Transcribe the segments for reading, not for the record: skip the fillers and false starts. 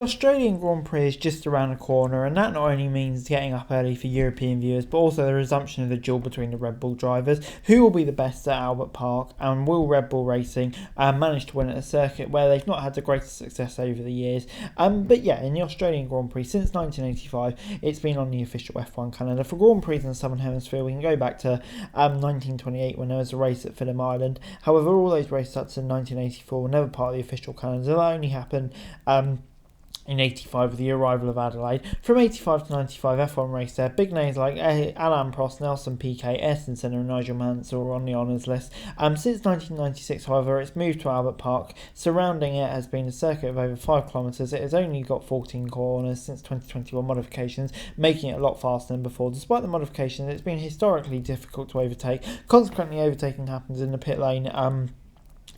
Australian Grand Prix is just around the corner, and that not only means getting up early for European viewers, but also the resumption of the duel between the Red Bull drivers. Who will be the best at Albert Park, and will Red Bull Racing manage to win at a circuit where they've not had the greatest success over the years? But yeah, in the Australian Grand Prix since 1985, it's been on the official F1 calendar. For Grand Prix in the Southern Hemisphere, we can go back to 1928 when there was a race at Phillip Island. However, all those races up to 1984 were never part of the official calendar. That only happened in 85 with the arrival of Adelaide. From 85 to 95, F1 race there. Big names like Alain Prost, Nelson Piquet, Ayrton Senna and Nigel Mansell were on the honours list. Since 1996, however, it's moved to Albert Park. Surrounding it has been a circuit of over 5 kilometres. It has only got 14 corners since 2021 modifications, making it a lot faster than before. Despite the modifications, it's been historically difficult to overtake. Consequently, overtaking happens in the pit lane.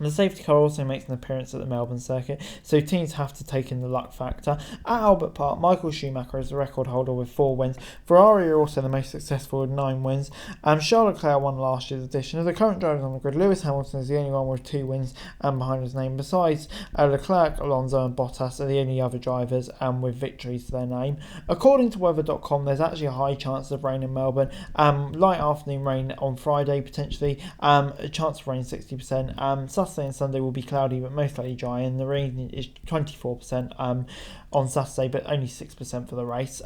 The safety car also makes an appearance at the Melbourne circuit, so teams have to take in the luck factor. At Albert Park, Michael Schumacher is the record holder with 4 wins. Ferrari are also the most successful with 9 wins. Charles Leclerc won last year's edition. Of the current drivers on the grid, Lewis Hamilton is the only one with 2 wins behind his name. Besides Leclerc, Alonso and Bottas are the only other drivers with victories to their name. According to weather.com, there's actually a high chance of rain in Melbourne. Light afternoon rain on Friday potentially. A chance of rain 60%. Saturday and Sunday will be cloudy but most likely dry, and the rain is 24% on Saturday but only 6% for the race.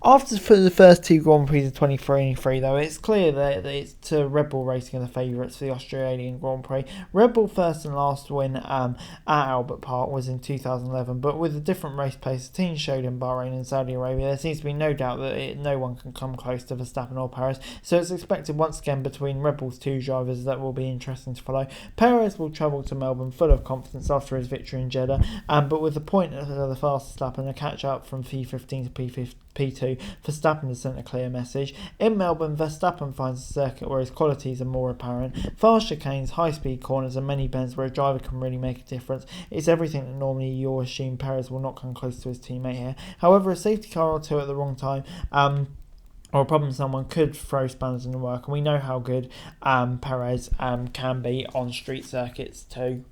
After for the first 2 Grand Prix of 2023 though, it's clear that it's Red Bull Racing are the favourites for the Australian Grand Prix. Red Bull first and last win at Albert Park was in 2011, but with a different race pace the team showed in Bahrain and Saudi Arabia, there seems to be no doubt that no one can come close to Verstappen or Perez, so it's expected once again between Red Bull's 2 drivers that will be interesting to follow. Perez will travel to Melbourne full of confidence after his victory in Jeddah, but with the point of the fastest lap and a catch up from P15 to P2, Verstappen has sent a clear message. In Melbourne, Verstappen finds a circuit where his qualities are more apparent. Fast chicanes, high speed corners and many bends where a driver can really make a difference. It's everything that normally you'll assume Perez will not come close to his teammate here. However, a safety car or 2 at the wrong time or a problem someone could throw spanners in the work, and we know how good Perez can be on street circuits too.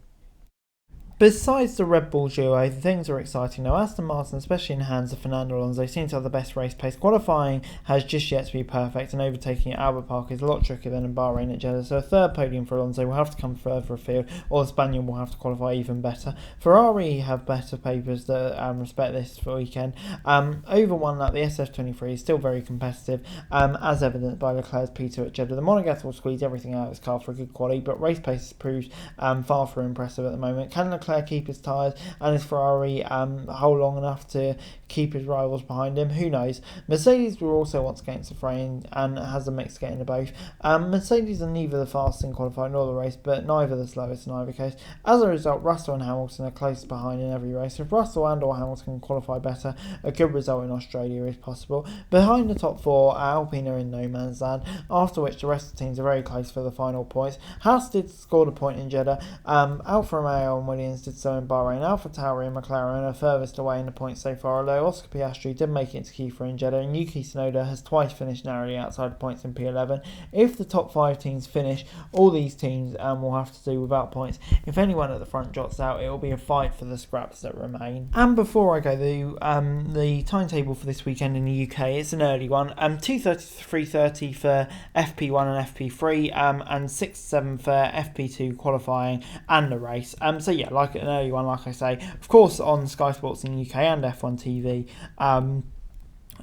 Besides the Red Bull duo, things are exciting now. Aston Martin, especially in the hands of Fernando Alonso, seem to have the best race pace. Qualifying has just yet to be perfect, and overtaking at Albert Park is a lot trickier than in Bahrain at Jeddah, so a third podium for Alonso will have to come further afield, or the Spaniard will have to qualify even better. Ferrari have better papers that respect this for weekend. Over one lap, the SF23 is still very competitive, as evidenced by Leclerc's P2 at Jeddah. The Monegasque will squeeze everything out of his car for a good quality, but race pace proves far from impressive at the moment. Can Leclerc keep his tyres and his Ferrari hold long enough to keep his rivals behind him? Who knows? Mercedes will also once against the fray and has a mix getting to both. Mercedes are neither the fastest in qualifying nor the race, but neither the slowest in either case. As a result, Russell and Hamilton are close behind in every race. If Russell and or Hamilton can qualify better, a good result in Australia is possible. Behind the top 4, Alpine are in no man's land, after which the rest of the teams are very close for the final points. Haas did score the point in Jeddah. Alfa Romeo and Williams did so in Bahrain. AlphaTauri and McLaren are furthest away in the points so far, although Oscar Piastri did make it to Q3 in Jeddah, and Yuki Tsunoda has twice finished narrowly outside the points in P11. If the top 5 teams finish, all these teams will have to do without points. If anyone at the front jots out, it will be a fight for the scraps that remain. And before I go, the timetable for this weekend in the UK, it's an early one. 2:30 to 3:30 for FP1 and FP3, and 6 to 7 for FP2 qualifying and the race. So yeah, like an early one, like I say, of course on Sky Sports in the UK and F1 TV.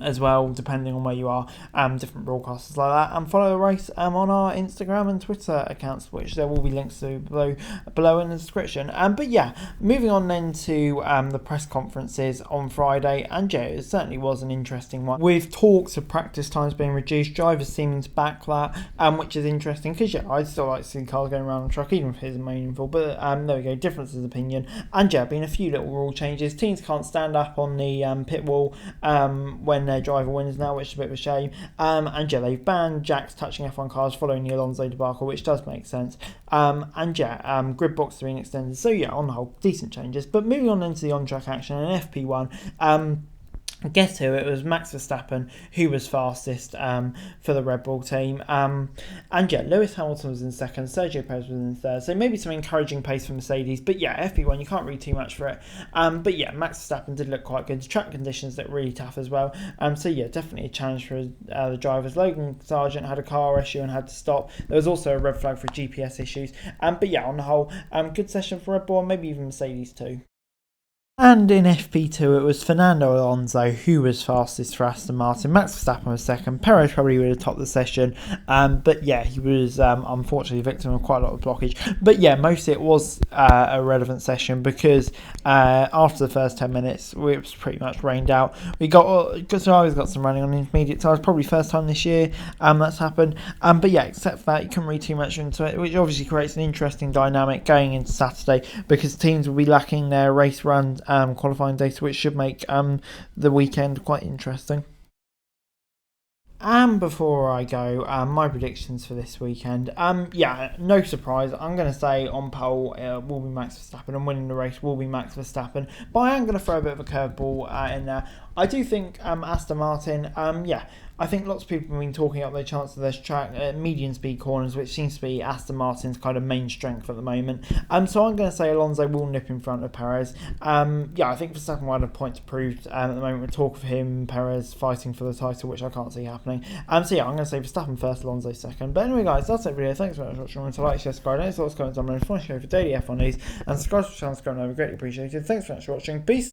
As well, depending on where you are, different broadcasters like that, and follow the race on our Instagram and Twitter accounts, which there will be links to below in the description. But yeah, moving on then to the press conferences on Friday, and yeah, it certainly was an interesting one, with talks of practice times being reduced, drivers seeming to back that, which is interesting, because yeah, I'd still like to see cars going around the track, even if it isn't meaningful, but there we go, differences of opinion, and yeah, been a few little rule changes. Teams can't stand up on the pit wall when their driver wins now, which is a bit of a shame. And yeah, they've banned jacks touching F1 cars following the Alonso debacle, which does make sense. And yeah, grid box are being extended. So yeah, on the whole, decent changes. But moving on into the on-track action in FP1, guess who? It was Max Verstappen who was fastest for the Red Bull team. And yeah, Lewis Hamilton was in second, Sergio Perez was in third. So maybe some encouraging pace for Mercedes. But yeah, FP1, you can't read too much for it. But yeah, Max Verstappen did look quite good. The track conditions look really tough as well. So yeah, definitely a challenge for the drivers. Logan Sargent had a car issue and had to stop. There was also a red flag for GPS issues. But yeah, on the whole, good session for Red Bull, and maybe even Mercedes too. And in FP2, it was Fernando Alonso who was fastest for Aston Martin. Max Verstappen was second. Perez probably would have topped the session. But yeah, he was unfortunately a victim of quite a lot of blockage. But yeah, mostly it was a relevant session because after the first 10 minutes, it was pretty much rained out. Ferrari's got some running on intermediate tires, probably first time this year that's happened. But yeah, except for that, you couldn't read too much into it, which obviously creates an interesting dynamic going into Saturday because teams will be lacking their race runs. Qualifying data, which should make the weekend quite interesting. And before I go, my predictions for this weekend. Yeah, no surprise. I'm going to say on pole will be Max Verstappen, and winning the race will be Max Verstappen. But I am going to throw a bit of a curveball in there. I do think Aston Martin, yeah, I think lots of people have been talking up their chance of this track at medium speed corners, which seems to be Aston Martin's kind of main strength at the moment. So I'm going to say Alonso will nip in front of Perez. Yeah, I think Verstappen will have a point to prove at the moment. With talk of him, Perez fighting for the title, which I can't see happening. So yeah, I'm going to say Verstappen first, Alonso second. But anyway, guys, that's it for video. Thanks very much for watching. Remember to like, share, subscribe, any thoughts, comments on my phone show for daily F1 news, and subscribe to the channel. Have greatly appreciated. Thanks very much for watching. Peace.